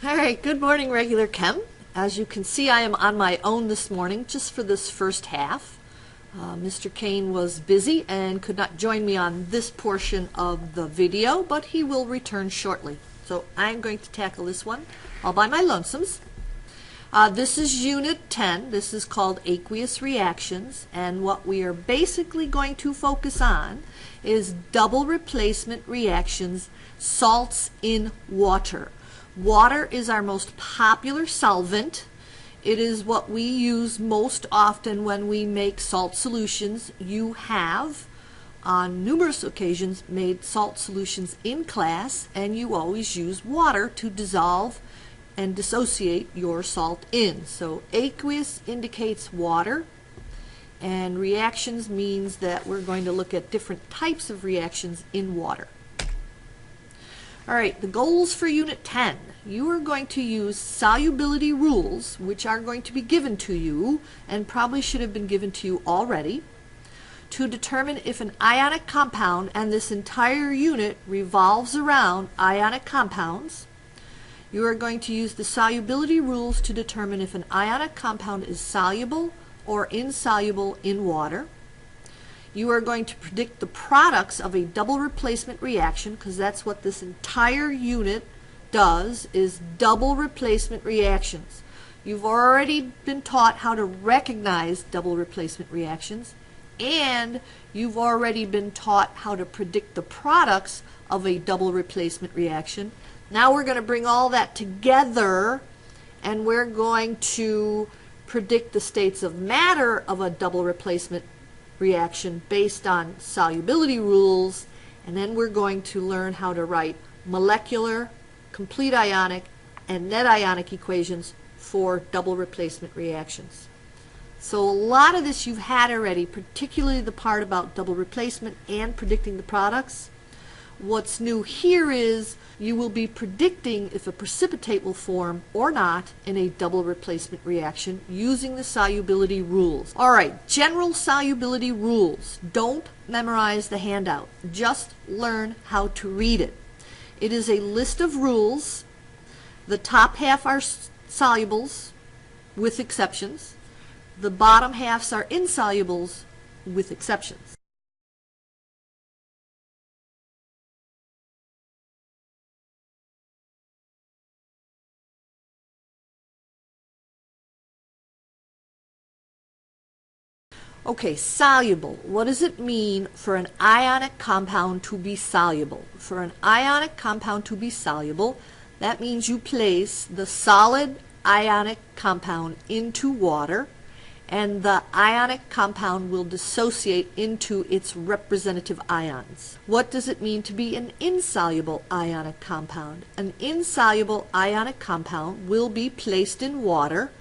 All right, good morning, regular chem. As you can see, I am on my own this morning just for this first half. Mr. Kane was busy and could not join me on this portion of the video, but he will return shortly. So I'm going to tackle this one all by my lonesomes. This is Unit 10. This is called aqueous reactions, and what we are basically going to focus on is double replacement reactions, salts in water. Water is our most popular solvent. It is what we use most often when we make salt solutions. You have, on numerous occasions, made salt solutions in class, and you always use water to dissolve and dissociate your salt in. So aqueous indicates water, and reactions means that we're going to look at different types of reactions in water. All right, the goals for Unit 10. You are going to use solubility rules, which are going to be given to you, and probably should have been given to you already, to determine if an ionic compound, and this entire unit revolves around ionic compounds. You are going to use the solubility rules to determine if an ionic compound is soluble or insoluble in water. You are going to predict the products of a double replacement reaction, because that's what this entire unit does, is double replacement reactions. You've already been taught how to recognize double replacement reactions, and you've already been taught how to predict the products of a double replacement reaction. Now we're going to bring all that together, and we're going to predict the states of matter of a double replacement reaction based on solubility rules, and then we're going to learn how to write molecular, complete ionic, and net ionic equations for double replacement reactions. So a lot of this you've had already, particularly the part about double replacement and predicting the products. What's new here is you will be predicting if a precipitate will form or not in a double replacement reaction using the solubility rules. All right, general solubility rules. Don't memorize the handout. Just learn how to read it. It is a list of rules. The top half are solubles with exceptions. The bottom halves are insolubles with exceptions. Okay, soluble. What does it mean for an ionic compound to be soluble? For an ionic compound to be soluble, that means you place the solid ionic compound into water, and the ionic compound will dissociate into its representative ions. What does it mean to be an insoluble ionic compound? An insoluble ionic compound will be placed in water,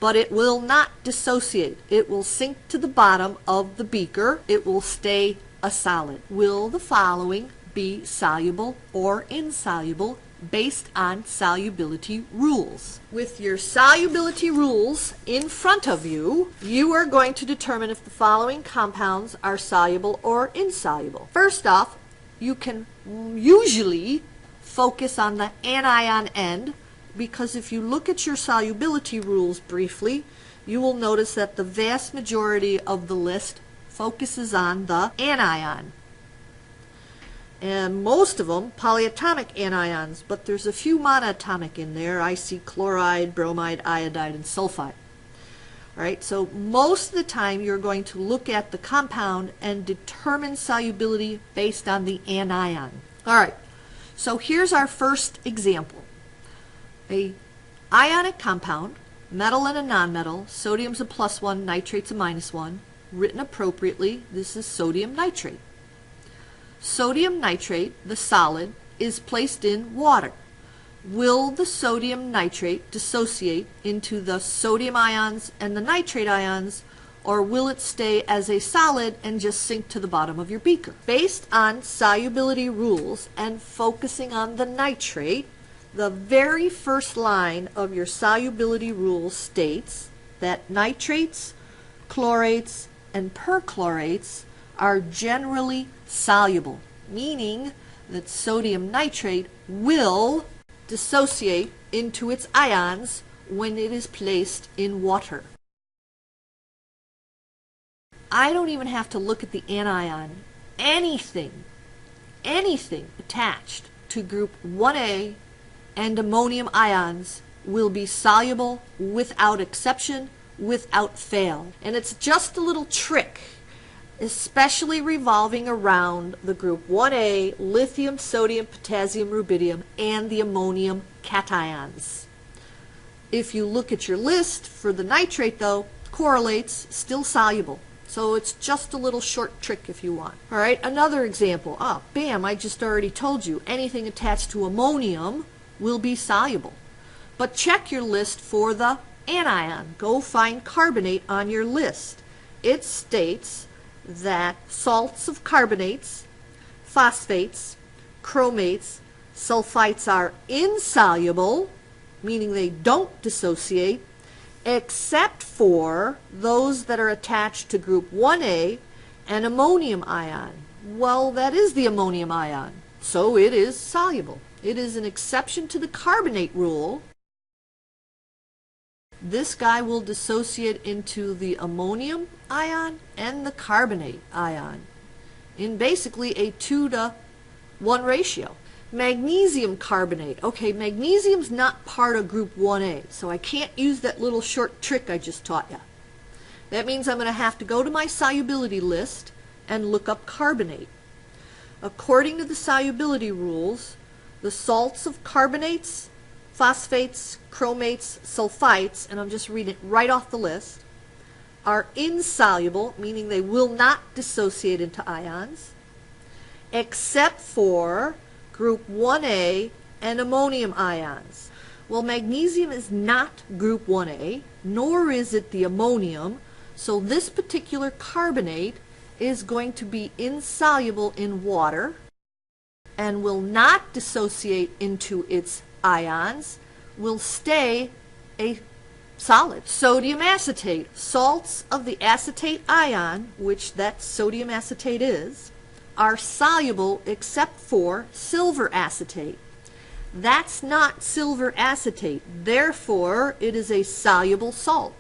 but it will not dissociate. It will sink to the bottom of the beaker. It will stay a solid. Will the following be soluble or insoluble based on solubility rules? With your solubility rules in front of you, you are going to determine if the following compounds are soluble or insoluble. First off, you can usually focus on the anion end, because if you look at your solubility rules briefly, you will notice that the vast majority of the list focuses on the anion. And most of them polyatomic anions, but there's a few monatomic in there. I see chloride, bromide, iodide, and sulfide. All right, so most of the time you're going to look at the compound and determine solubility based on the anion. All right, so here's our first example. A ionic compound, metal and a nonmetal, sodium's a +1, nitrate's a -1, written appropriately, this is sodium nitrate. Sodium nitrate, the solid, is placed in water. Will the sodium nitrate dissociate into the sodium ions and the nitrate ions, or will it stay as a solid and just sink to the bottom of your beaker? Based on solubility rules and focusing on the nitrate, the very first line of your solubility rule states that nitrates, chlorates, and perchlorates are generally soluble, meaning that sodium nitrate will dissociate into its ions when it is placed in water. I don't even have to look at the anion. Anything attached to group 1A and ammonium ions will be soluble without exception, without fail. And it's just a little trick, especially revolving around the group 1A, lithium, sodium, potassium, rubidium, and the ammonium cations. If you look at your list for the nitrate, though, correlates, still soluble. So it's just a little short trick if you want. All right, another example. Bam, I just already told you, anything attached to ammonium will be soluble. But check your list for the anion. Go find carbonate on your list. It states that salts of carbonates, phosphates, chromates, sulfites are insoluble, meaning they don't dissociate, except for those that are attached to group 1A and ammonium ion. Well, that is the ammonium ion, so it is soluble. It is an exception to the carbonate rule. This guy will dissociate into the ammonium ion and the carbonate ion in basically a 2-to-1 ratio. Magnesium carbonate. Okay, magnesium's not part of group 1A, so I can't use that little short trick I just taught you. That means I'm going to have to go to my solubility list and look up carbonate. According to the solubility rules, the salts of carbonates, phosphates, chromates, sulfites, and I'm just reading it right off the list, are insoluble, meaning they will not dissociate into ions, except for group 1A and ammonium ions. Well, magnesium is not group 1A, nor is it the ammonium, so this particular carbonate is going to be insoluble in water and will not dissociate into its ions, will stay a solid. Sodium acetate. Salts of the acetate ion, which that sodium acetate is, are soluble except for silver acetate. That's not silver acetate, therefore it is a soluble salt.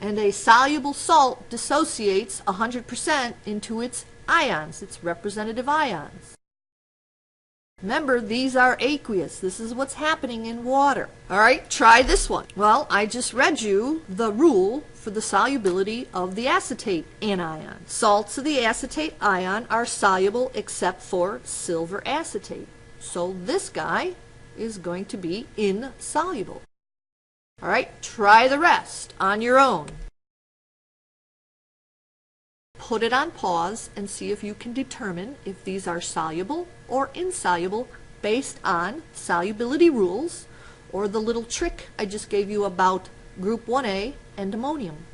And a soluble salt dissociates 100% into its ions, its representative ions. Remember, these are aqueous. This is what's happening in water. All right, try this one. Well, I just read you the rule for the solubility of the acetate anion. Salts of the acetate ion are soluble except for silver acetate. So this guy is going to be insoluble. All right, try the rest on your own. Put it on pause and see if you can determine if these are soluble or insoluble based on solubility rules or the little trick I just gave you about group 1A and ammonium.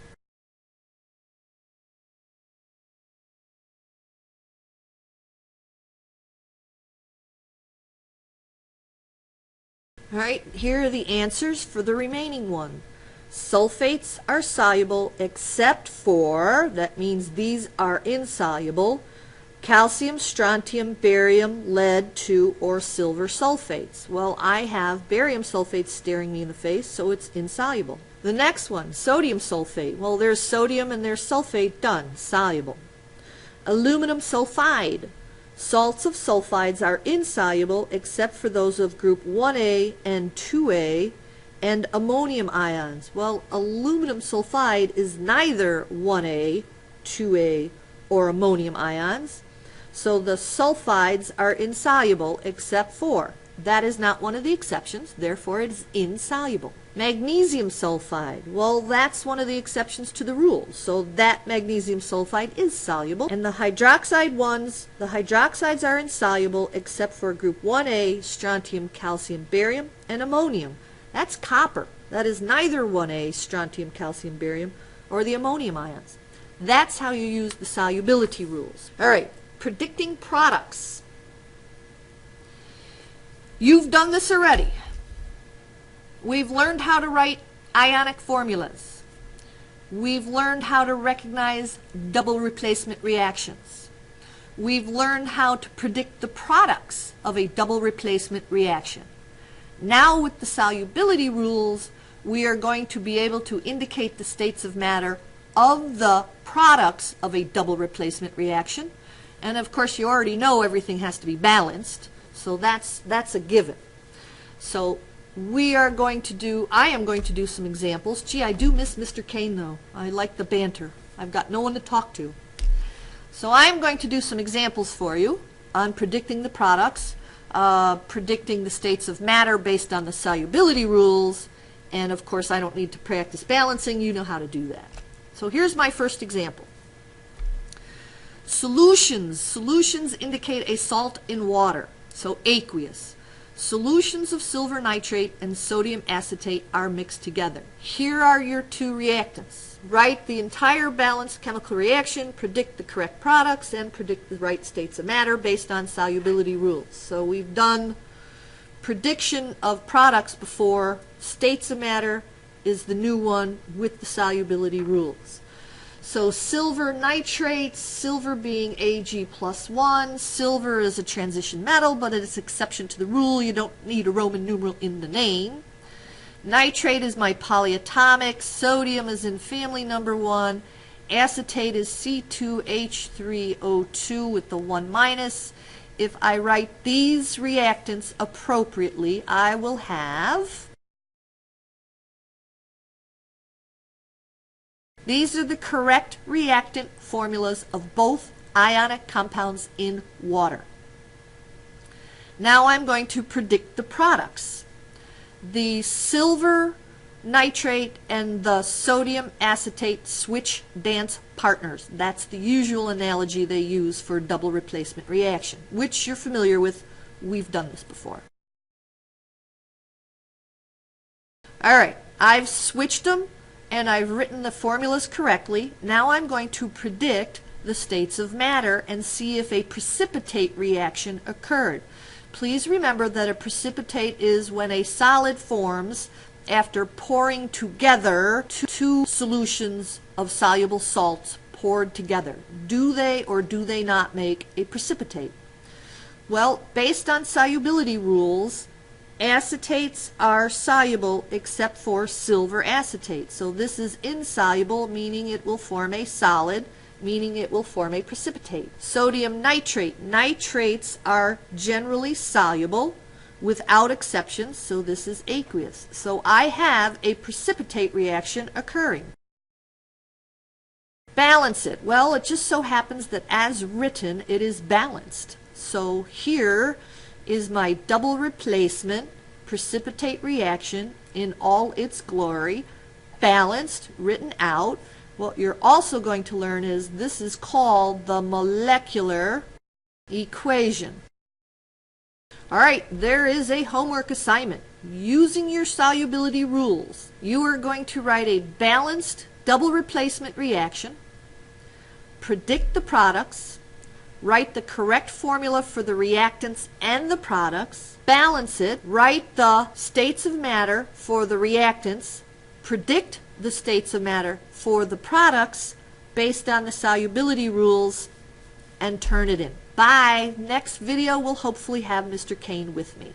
All right, here are the answers for the remaining one. Sulfates are soluble except for, that means these are insoluble, calcium, strontium, barium, lead, 2, or silver sulfates. Well, I have barium sulfate staring me in the face, so it's insoluble. The next one, sodium sulfate. Well, there's sodium and there's sulfate, done, soluble. Aluminum sulfide. Salts of sulfides are insoluble except for those of group 1A and 2A, and ammonium ions. Well, aluminum sulfide is neither 1A, 2A, or ammonium ions, so the sulfides are insoluble except for. That is not one of the exceptions, therefore it is insoluble. Magnesium sulfide, well, that's one of the exceptions to the rule, so that magnesium sulfide is soluble. And the hydroxide ones, the hydroxides are insoluble except for group 1A, strontium, calcium, barium, and ammonium. That's copper. That is neither 1A, strontium, calcium, barium, or the ammonium ions. That's how you use the solubility rules. All right, predicting products. You've done this already. We've learned how to write ionic formulas. We've learned how to recognize double replacement reactions. we've learned how to predict the products of a double replacement reaction. Now with the solubility rules, we are going to be able to indicate the states of matter of the products of a double replacement reaction. And of course you already know everything has to be balanced, so that's a given. So I am going to do some examples. Gee, I do miss Mr. Kane though. I like the banter. I've got no one to talk to. So I am going to do some examples for you on predicting the products, predicting the states of matter based on the solubility rules, and of course I don't need to practice balancing. You know how to do that. So here's my first example. Solutions. Solutions indicate a salt in water, so aqueous. Solutions of silver nitrate and sodium acetate are mixed together. Here are your two reactants. Write the entire balanced chemical reaction, predict the correct products, and predict the right states of matter based on solubility rules. So we've done prediction of products before. States of matter is the new one with the solubility rules. So silver nitrate, silver being Ag+1, silver is a transition metal, but it's an exception to the rule. You don't need a Roman numeral in the name. Nitrate is my polyatomic, sodium is in family number 1, acetate is C2H3O2 with the 1-. If I write these reactants appropriately, I will have... These are the correct reactant formulas of both ionic compounds in water. Now I'm going to predict the products. The silver nitrate and the sodium acetate switch dance partners. That's the usual analogy they use for double replacement reaction, which you're familiar with. We've done this before. All right, I've switched them and I've written the formulas correctly. Now I'm going to predict the states of matter and see if a precipitate reaction occurred. Please remember that a precipitate is when a solid forms after pouring together two solutions of soluble salts poured together. Do they or do they not make a precipitate? Well, based on solubility rules, acetates are soluble except for silver acetate. So this is insoluble, meaning it will form a solid, meaning it will form a precipitate. Sodium nitrate. Nitrates are generally soluble without exceptions, so this is aqueous. So I have a precipitate reaction occurring. Balance it. Well, it just so happens that as written, it is balanced. So here is my double replacement precipitate reaction in all its glory, balanced, written out. What you're also going to learn is this is called the molecular equation. All right, there is a homework assignment. Using your solubility rules, you are going to write a balanced double replacement reaction, predict the products, write the correct formula for the reactants and the products, balance it, write the states of matter for the reactants, predict the states of matter for the products based on the solubility rules, and turn it in. Bye. Next video we'll hopefully have Mr. Kane with me.